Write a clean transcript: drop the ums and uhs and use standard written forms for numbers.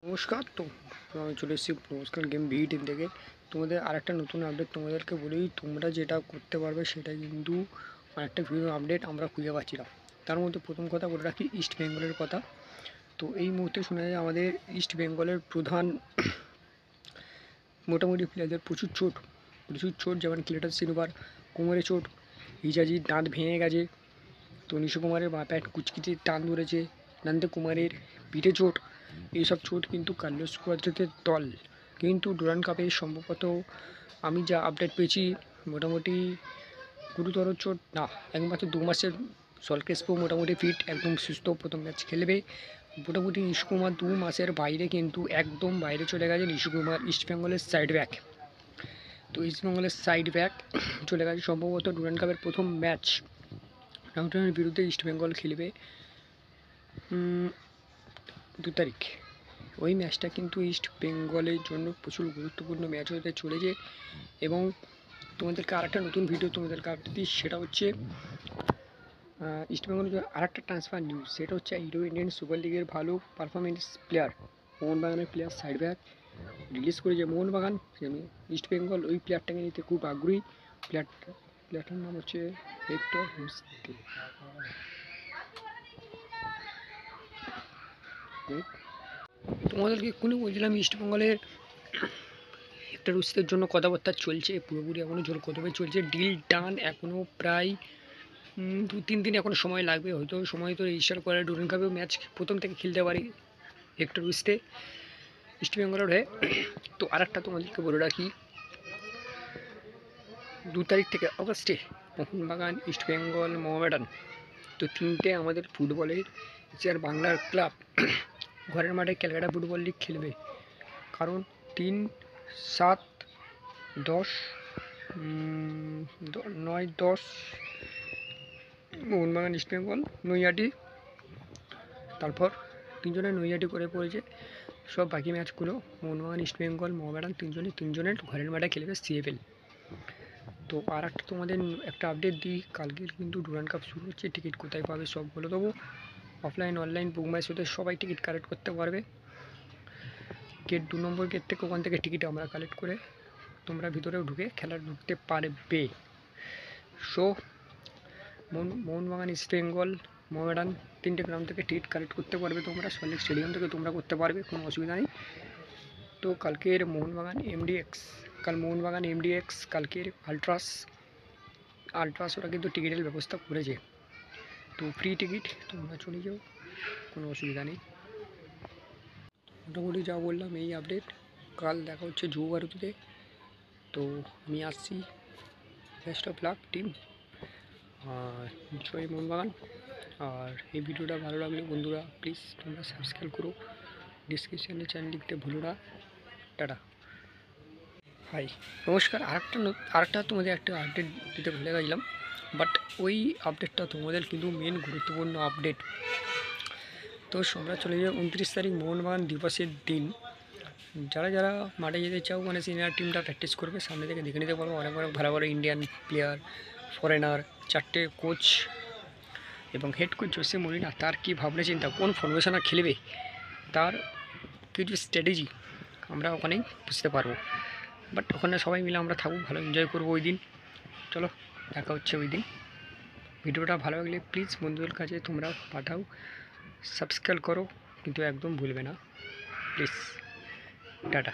নমস্কার। তো আমি চলে এসেছি নমস্কার গেম ভিডিও থেকে তোমাদের আরেকটা নতুন আপডেট তোমাদেরকে বলি। তোমরা যেটা করতে পারবে সেটা কিন্তু আরেকটা ভিডিও আপডেট আমরা খুঁজে পাচ্ছি না। তার মধ্যে প্রথম কথা বলে রাখি ইস্ট বেঙ্গলের কথা। তো এই মুহূর্তে শোনা যায় আমাদের ইস্ট বেঙ্গলের প্রধান মোটামুটি প্লেয়ারদের প্রচুর চোট, যেমন ক্লেটন সিলভার কোমরে চোট, হিজাজির দাঁত ভেঙে গেছে, তো নিশু কুমারের প্যাট কুচকিতে টান ধরেছে, নন্দ কুমারের পিঠে চোট। এইসব চোট কিন্তু কার্লোস কোয়াদ্রাদের দল কিন্তু ডুরান্ড কাপে সম্ভবত আমি যা আপডেট পেয়েছি মোটামুটি গুরুতর চোট না, একমাত্র 2 মাসের সল ক্রেসপো মোটামুটি ফিট, একদম সুস্থ, প্রথম ম্যাচ খেলবে। মোটামুটি নিশু কুমার 2 মাসের বাইরে, কিন্তু একদম বাইরে চলে গেছে নিশু কুমার, ইস্টবেঙ্গলের সাইড ব্যাক। তো ইস্টবেঙ্গলের সাইড ব্যাক চলে গেছে। সম্ভবত ডুরান্ড কাপের প্রথম ম্যাচ নাউটনের বিরুদ্ধে ইস্টবেঙ্গল খেলবে 2 তারিখ। ওই ম্যাচটা কিন্তু ইস্ট বেঙ্গলের জন্য প্রচুর গুরুত্বপূর্ণ ম্যাচ হতে চলেছে। এবং তোমাদেরকে আরেকটা নতুন ভিডিও তোমাদেরকে আপডেট দিই, সেটা হচ্ছে ইস্টবেঙ্গলের আরেকটা ট্রান্সফার নিউজ। সেটা হচ্ছে ইন্ডিয়ান সুপার লিগের ভালো পারফরমেন্স প্লেয়ার মোহনবাগানের প্লেয়ার সাইড ব্যাক রিলিজ করেছে মোহনবাগান। ইস্টবেঙ্গল ওই প্লেয়ারটাকে নিতে খুব আগ্রহী। প্লেয়ারটার নাম হচ্ছে হেক্টর হুস্তে। তোমাদেরকে এক্ষুনি বলছিলাম ইস্টবেঙ্গলের একটা রুস্তের জন্য কথাবার্তা চলছে, পুরোপুরি এখনও জোর কথাবার্তা চলছে, ডিল ডান। এখনও প্রায় 2-3 দিন এখনও সময় লাগবে, হয়তো সময় তো রেজিস্টার করে ডুরান্ড কাপেও ম্যাচ প্রথম থেকে খেলতে পারি হেক্টর রুস্তে ইস্টবেঙ্গলের হয়ে। তো আরেকটা তোমাদেরকে বলে রাখি, 2 তারিখ থেকে অগস্টে মোহনবাগান, ইস্টবেঙ্গল, মোহামেডান, তো 3টে আমাদের ফুটবলের যে বাংলার ক্লাব ঘরের মাঠে ক্যালকাটা ফুটবল লিগ খেলবে। কারণ 3, 7, 10, 9, 10 মোহনবাগান ইস্টবেঙ্গল নৈহাটি, তারপর 3জনের নৈহাটি করে পড়েছে। সব বাকি ম্যাচগুলো মোহনবাগান, ইস্টবেঙ্গল, মোহামেডান তিনজনের ঘরের মাঠে খেলবে সিএফএল। তো আর একটা তোমাদের একটা আপডেট দিই, কালকের কিন্তু ডুরান্ড কাপ শুরু হচ্ছে। টিকিট কোথায় পাবে সব বলে দেবো। অফলাইন অনলাইন বুক মাই শোতে সবাই টিকিট কালেক্ট করতে পারবে। গেট 2 নম্বর গেট থেকে, ওখান থেকে টিকিট আমরা কালেক্ট করে তোমরা ভিতরেও ঢুকে খেলা ঢুকতে পারবে। সো মোহনবাগান, ইস্টবেঙ্গল, মোহামেডান 3টে গ্রাউন্ড থেকে টিকিট কালেক্ট করতে পারবে তোমরা। সল্টলেক স্টেডিয়াম থেকে তোমরা করতে পারবে, কোনো অসুবিধা নেই। তো কালকের মোহনবাগান এমডিএক্স, কালকের আলট্রাস ওরা কিন্তু টিকিটের ব্যবস্থা করেছে। তো ফ্রি টিকিট, তোমরা চলে যাও, কোনো অসুবিধা নেই। মোটামুটি যা বললাম এই আপডেট। কাল দেখা হচ্ছে যুব ভারতীতে। তো আমি আসছি, বেস্ট অফ লাক টিম, আর জয় মোহনবাগান। আর এই ভিডিওটা ভালো লাগলে বন্ধুরা প্লিজ তোমরা সাবস্ক্রাইব করো, ডিসক্রিপশানে চ্যানেল লিখতে ভুলো না। টাটা, হাই, নমস্কার। আরেকটা তোমাদের একটা আপডেট দিতে ভুলে গেছিলাম, বাট ওই আপডেটটা তোমাদের কিন্তু মেন গুরুত্বপূর্ণ আপডেট। তো তোমরা চলে যাও 29 তারিখ মোহনবাগান দিবসের দিন। যারা মাঠে যেতে চাও, মানে সিনিয়র টিমটা প্র্যাকটিস করবে, সামনে থেকে দেখে নিতে পারবো। অনেক ভালো ইন্ডিয়ান প্লেয়ার, ফরেনার, 4টে কোচ এবং হেড কোচ জোসে মরিনা, তার কী ভাবনা চিন্তা, কোন ফরমেশনে খেলবে, তার কিছু স্ট্র্যাটেজি আমরা ওখানেই বুঝতে পারবো। বাট ওখানে সবাই মিলে আমরা থাকবো, ভালো এনজয় করবো ওই দিন। চলো দেখা হচ্ছে ওই দিন। ভিডিওটা ভালো লাগলে প্লিজ বন্ধুদের কাছে তোমরা পাঠাও, সাবস্ক্রাইব করো কিন্তু একদম ভুলবে না প্লিজ। টাটা।